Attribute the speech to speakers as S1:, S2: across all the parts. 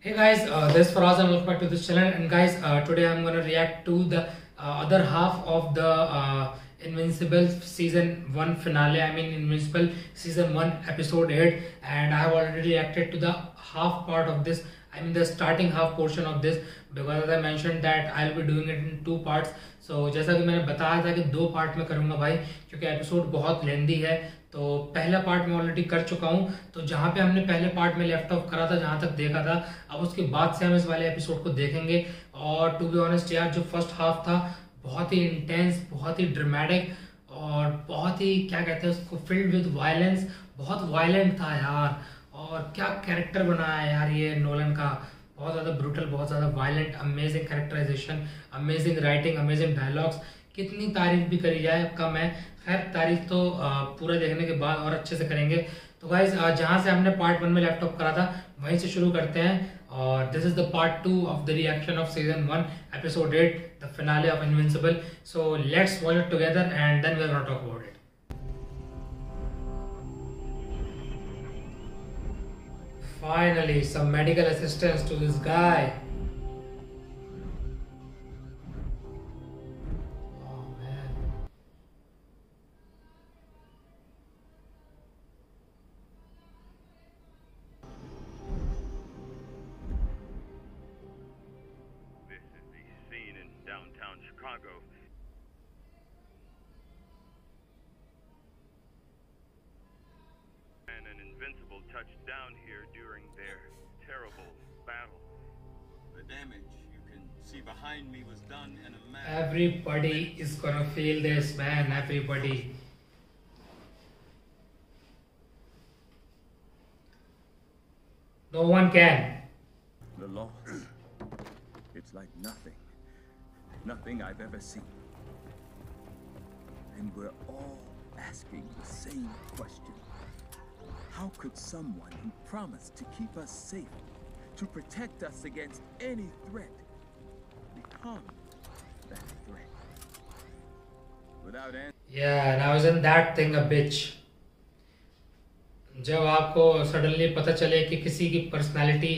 S1: Hey guys, this is Faraz and welcome back to this channel. And guys, today I'm gonna react to the other half of the Invincible season 1 finale. I mean Invincible season 1 episode 8, and I have already reacted to the half part of this. I mean the starting half portion of this, because as I mentioned that I'll be doing it in two parts. So जैसा कि मैंने बताया था कि दो part में करूँगा भाई, क्योंकि एपिसोड बहुत लेंदी है। तो पहला पार्ट मैं ऑलरेडी कर चुका हूँ, तो जहाँ पे हमने पहले पार्ट में लेफ्ट ऑफ करा था, जहाँ तक देखा था, अब उसके बाद से हम इस वाले एपिसोड को देखेंगे। और टू बी ऑनेस्ट यार, जो फर्स्ट हाफ था बहुत ही इंटेंस, बहुत ही ड्रामेटिक और बहुत ही क्या कहते हैं उसको, फिल्ड विद वायलेंस, बहुत वायलेंट था यार। और क्या कैरेक्टर बनाया है यार ये नोलन का, बहुत ज़्यादा ब्रूटल, बहुत ज़्यादा violent, amazing characterization, amazing writing, amazing dialogues. कितनी तारीफ भी करी जाए कम है। खैर तारीफ तो पूरा देखने के बाद और अच्छे से करेंगे। तो गाइज जहाँ से हमने पार्ट 1 में लैपटॉप करा था वहीं से शुरू करते हैं। और this is the part 2 of the reaction of season 1 episode 8, the finale of Invincible. So let's watch it together and then we are gonna talk about it. Finally, some medical assistance to this guy. Oh man.
S2: This is the scene in downtown Chicago. And an Invincible touched down here during their terrible battle.
S3: The damage you can see behind me was done in a manner.
S1: Everybody is gonna feel this, man. Everybody. No one can.
S4: The loss. It's like nothing. Nothing I've ever seen. And we're all asking the same question. How could someone who promised to keep us safe, to protect us against any threat, become that threat? Without answer.
S1: Yeah, now isn't that thing a bitch? जब आपको suddenly पता चले कि किसी की personality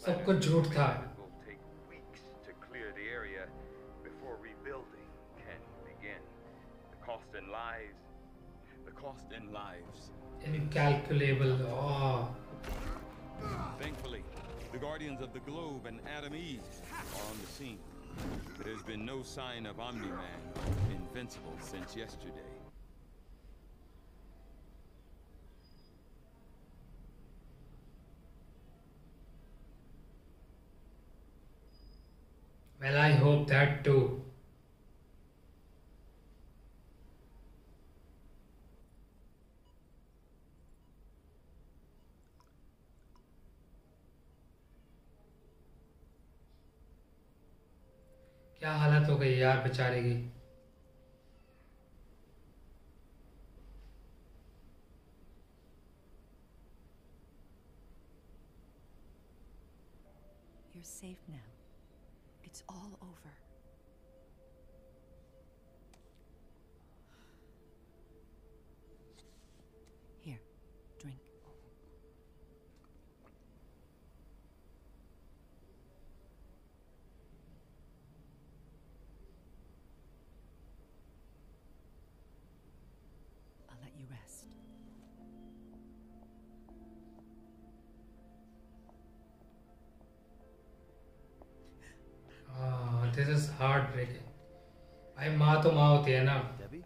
S1: सब कुछ झूठ था।
S2: It will take weeks to clear the area before rebuilding can begin. The cost in lives.
S3: The cost in lives.
S1: Incalculable. Oh.
S3: Thankfully, the Guardians of the Globe and Adam East are on the scene. There's been no sign of Omni-Man or Invincible since yesterday.
S1: Well, I hope that too. क्या हालत हो गई यार बेचारे की।
S5: You're safe now. It's all over. Here, drink. I'll let you rest.
S1: This is heartbreaking. भाई माँ तो माँ होती है ना।
S4: Debbie?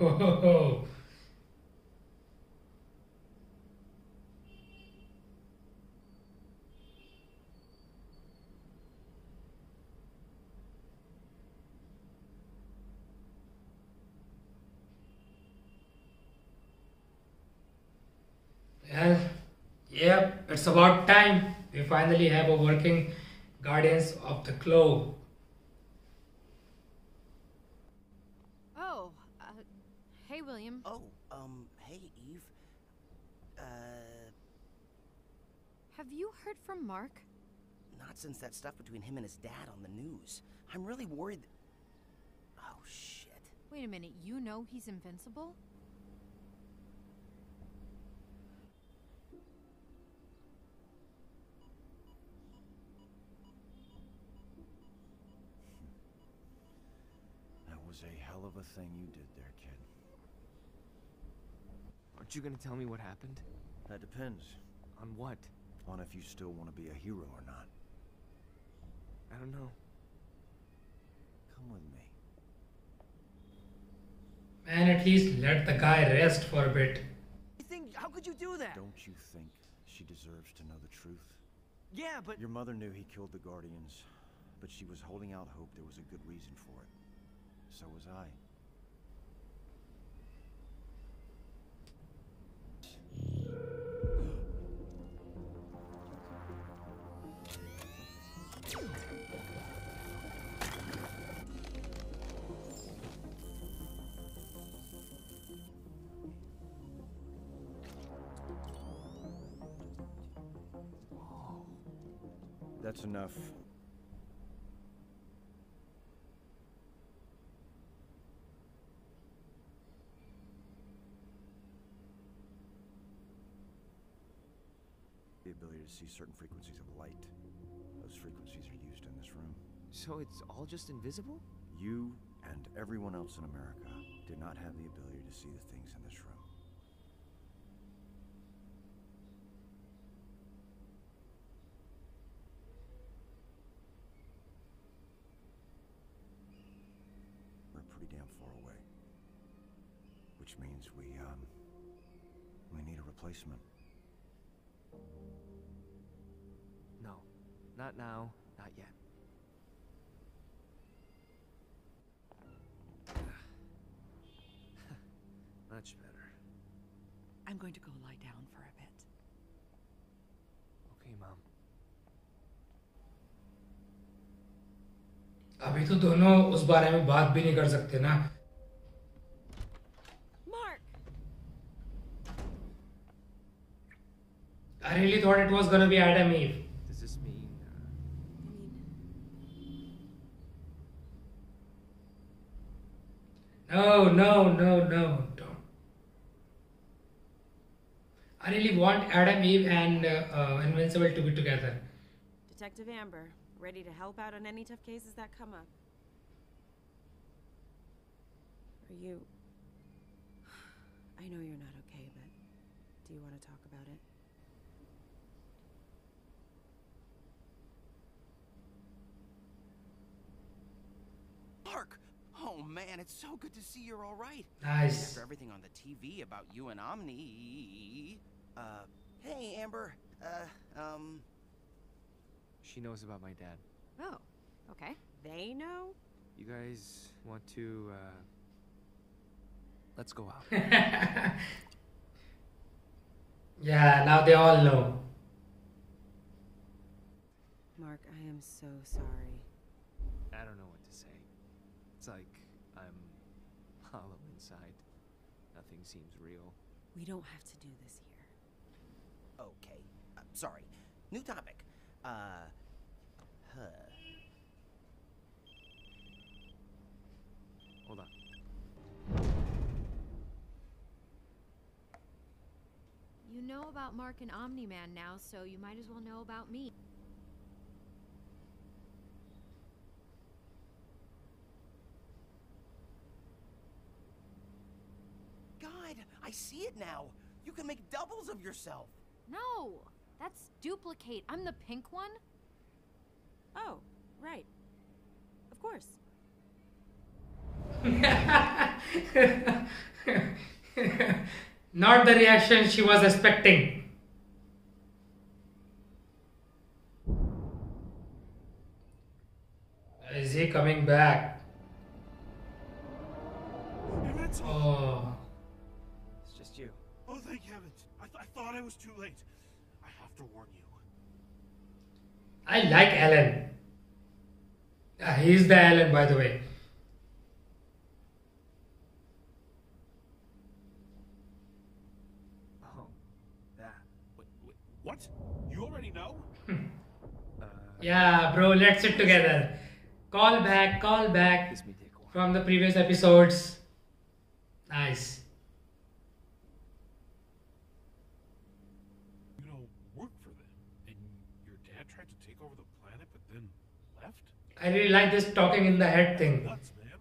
S1: Oh. Well, yep, it's about time. We finally have a working Guardians of the Globe.
S6: Oh, hey, William.
S7: Oh, hey, Eve.
S6: Have you heard from Mark?
S7: Not since that stuff between him and his dad on the news. I'm really worried. Oh, shit.
S6: Wait a minute, you know he's invincible?
S8: That was a hell of a thing you did there, kid.
S9: Aren't you gonna tell me what happened?
S8: That depends
S9: On what?
S8: on if you still want to be a hero or not.
S9: I don't know.
S8: Come with me.
S1: Man, at least let the guy rest for a bit.
S9: How could you do that?
S8: Don't you think she deserves to know the truth?
S9: Yeah, but...
S8: Your mother knew he killed the Guardians, but she was holding out hope there was a good reason for it. So was I. That's enough. The ability to see certain frequencies of light. Those frequencies are used in this room.
S9: So it's all just invisible?
S8: You and everyone else in America do not have the ability to see the things in this room. We're pretty damn far away. Which means we need a replacement.
S9: No. Not now. Not yet. Much better.
S5: I'm going to go lie down for a bit.
S9: Okay, Mom.
S1: अभी तो दोनों उस बारे में बात भी नहीं कर सकते ना.
S6: Mark!
S1: I really thought it was gonna be Adam Eve.
S9: Does this mean...
S1: No, don't. I really want Adam Eve and Invincible to be together.
S10: Detective Amber, ready to help out on any tough cases that come up. Are you... I know you're not okay, but do you want to talk about it?
S7: Mark! Oh, man, it's so good to see you're all right.
S1: Nice.
S7: After everything on the TV about you and Omni... hey, Amber.
S9: She knows about my dad.
S6: Oh, okay.
S10: They know?
S9: You guys want to, let's go out.
S1: Yeah, now they all know.
S10: Mark, I am so sorry.
S9: I don't know what to say. It's like I'm hollow inside. Nothing seems real.
S10: We don't have to do this here.
S7: Okay. Sorry. New topic.
S9: Hold on.
S6: You know about Mark and Omni-Man now, so you might as well know about me.
S7: God, I see it now. You can make doubles of yourself.
S6: No! That's Duplicate. I'm the pink one.
S10: Oh, right. Of course.
S1: Not the reaction she was expecting. Is he coming back? Oh.
S9: It's just you.
S11: Oh, thank heavens. I thought I was too late. I have to warn you.
S1: I like Alan. He's the Alan, by the way.
S9: Oh, that.
S11: What? You already know?
S1: Yeah, bro, let's sit together. Call back
S9: This may take a while.
S1: from the previous episodes. Nice.
S11: You don't work for them. And your dad tried to take over the planet, but then left?
S1: I really like this talking in the head thing.
S11: Nuts, man.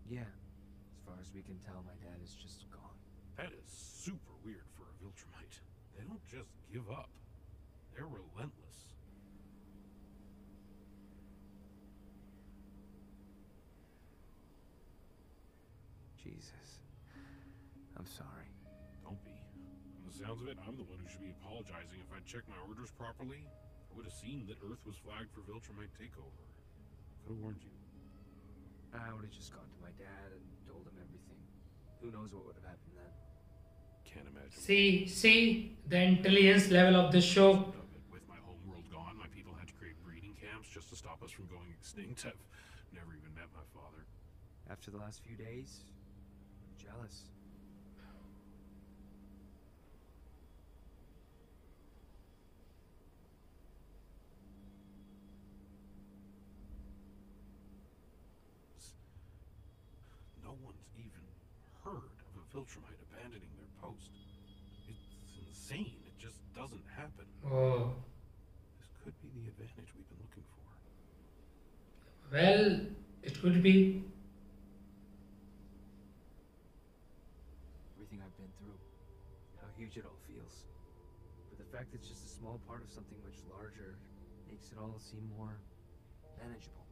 S9: Yeah. As far as we can tell, my dad is just gone.
S11: That is super weird for a Viltrumite. They don't just give up. They're relentless.
S9: Jesus. I'm sorry.
S11: Don't be. From the sounds of it, I'm the one who should be apologizing. If I'd checked my orders properly, I would have seen that Earth was flagged for Viltrumite takeover. Could have warned you.
S9: I would have just gone to my dad and told him everything. Who knows what would have happened then?
S11: Can't imagine.
S1: See the intelligence level of this show.
S11: With my homeworld gone, my people had to create breeding camps just to stop us from going extinct. I've never even met my father.
S9: After the last few days, I'm jealous.
S11: No one's even heard of a Viltrumite abandoning their post. It's insane. It just doesn't happen.
S1: Oh.
S11: This could be the advantage we've been looking for.
S1: Well, it could be.
S9: Everything I've been through, how huge it all feels. But the fact it's just a small part of something much larger makes it all seem more manageable.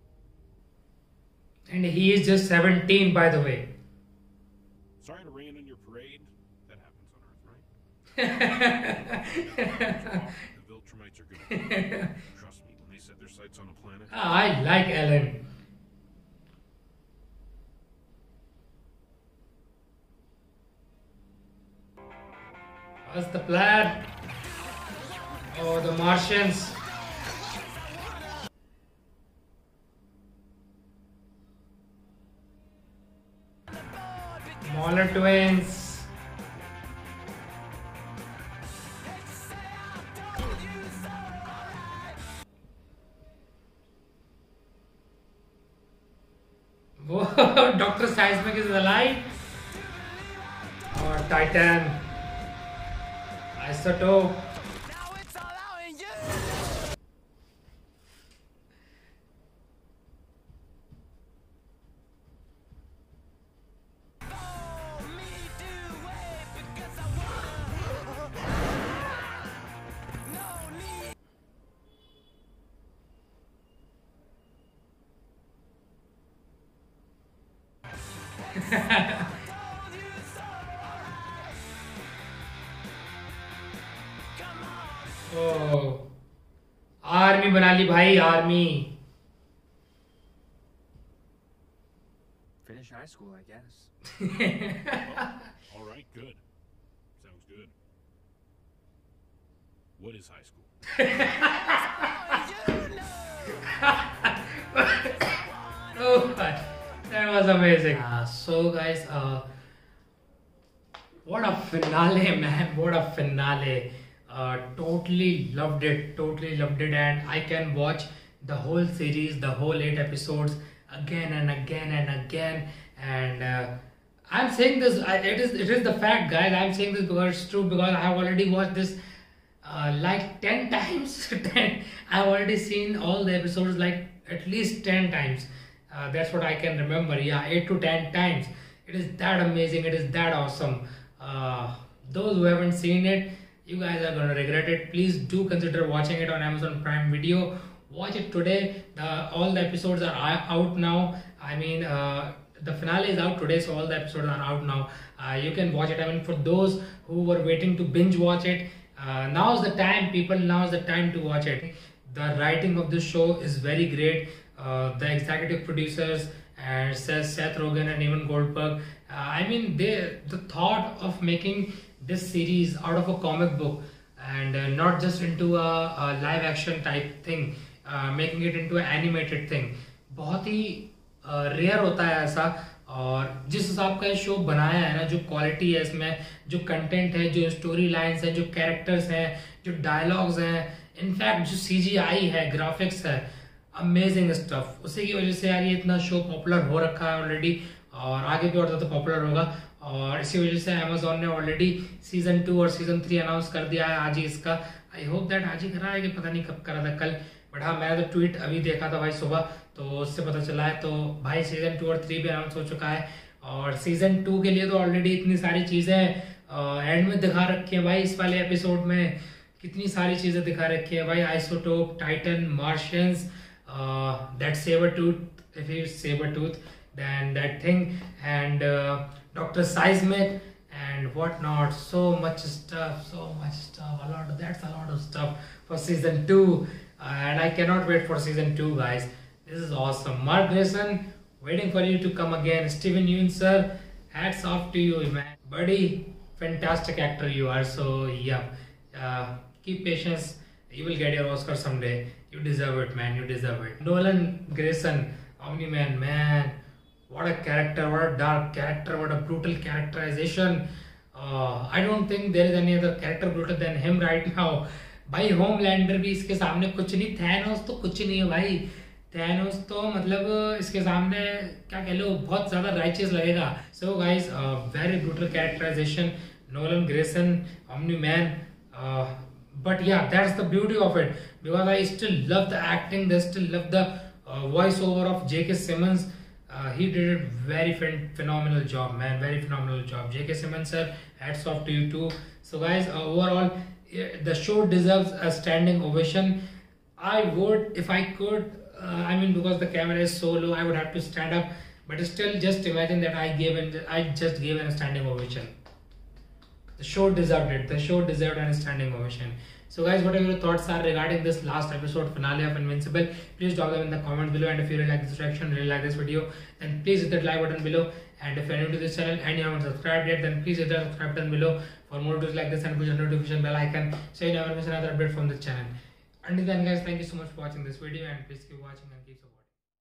S1: And he is just 17, by the way.
S11: Sorry to rain on your parade. That happens on Earth, right? The Viltrumites are good. Trust me, when they set their sights on a planet.
S1: I like Alan. What's the plan? Oh, the Martians. Mauler twins. Whoa, Dr. Seismic is alive. Or Titan. Isotope. Oh, army बना ली भाई army.
S9: Finish high school, I guess.
S11: All right, good. Sounds good. What is high school?
S1: Oh, that was amazing. So guys, what a finale, man! What a finale! Totally loved it, and I can watch the whole series, the whole 8 episodes again and again and again. And I'm saying this, it is the fact, guys. I'm saying this because it's true, because I have already watched this like 10 times. I've already seen all the episodes like at least 10 times. That's what I can remember. Yeah, 8 to 10 times. It is that amazing. It is that awesome. Those who haven't seen it, you guys are gonna regret it. Please do consider watching it on Amazon Prime Video. Watch it today. All the episodes are out now. I mean, the finale is out today, so all the episodes are out now. You can watch it. I mean, for those who were waiting to binge watch it, now's the time, people. Now's the time to watch it. The writing of this show is very great. The executive producers and Seth Rogen and Evan Goldberg. I mean, the thought of making this series out of a comic book and not just into a live action type thing, making it into an animated thing, बहुत ही rare होता है ऐसा. और जिस हिसाब का ये show बनाया है ना, जो क्वालिटी है इसमें, जो कंटेंट है, जो स्टोरी लाइन्स है, जो कैरेक्टर्स हैं, जो डायलॉग्स हैं, इनफैक्ट जो CGI है, ग्राफिक्स है, अमेजिंग स्टफ. उसी की वजह से यार ये इतना शो पॉपुलर हो रखा है ऑलरेडी और आगे भी और ज़्यादा पॉपुलर होगा. और इसी वजह से अमेजोन ने ऑलरेडी सीजन 2 और सीजन 3 अनाउंस कर दिया है आज ही इसका. आई होप दैट आज ही करा है कि पता नहीं कब करा था, कल. बट हाँ, मैंने तो ट्वीट अभी देखा था भाई सुबह, तो उससे पता चला है. तो भाई सीजन 2 और 3 भी अनाउंस हो चुका है. और सीजन 2 के लिए तो ऑलरेडी इतनी सारी चीज़ें एंड में दिखा रखी है भाई. इस वाले एपिसोड में कितनी सारी चीज़ें दिखा रखी है भाई. Isotope, Titan, Martians, that Sabertooth, if he is Sabertooth, then that thing, and Dr. Seismic and whatnot. So much stuff. That's a lot of stuff for season 2, and I cannot wait for season 2, guys. This is awesome. Mark Grayson, waiting for you to come again. Steven Yeun, sir, hats off to you, man. Buddy, fantastic actor you are. So yeah, keep patience. You will get your Oscar someday. You deserve it, man. You deserve it. Nolan Grayson, Omni-Man, man. What a character, what a dark character, what a brutal characterization. I don't think there is any other character brutal than him right now. भाई Homelander भी इसके सामने कुछ नहीं. Thanos तो कुछ नहीं है भाई. थैनोस तो मतलब इसके सामने क्या कह लो, बहुत ज़्यादा राइचियस लगेगा. So guys, very brutal characterization, Nolan Grayson, Omni-Man. But yeah, that's the beauty of it, because I still love the acting, I still love the voiceover of J.K. Simmons. He did a very phenomenal job, man. Very phenomenal job. J.K. Simmons, sir, hats off to you too. So guys, overall, the show deserves a standing ovation. I would, if I could, I mean, because the camera is so low, I would have to stand up. But still, just imagine that I just gave a standing ovation. The show deserved it. The show deserved a standing ovation. So guys, whatever your thoughts are regarding this last episode finale of Invincible, please drop them in the comments below. And if you really like this reaction, really like this video, then please hit that like button below. And if you're new to this channel and you haven't subscribed yet, then please hit the subscribe button below for more videos like this, and push the notification bell icon so you never miss another update from the channel. Until then guys, thank you so much for watching this video, and please keep watching and keep supporting.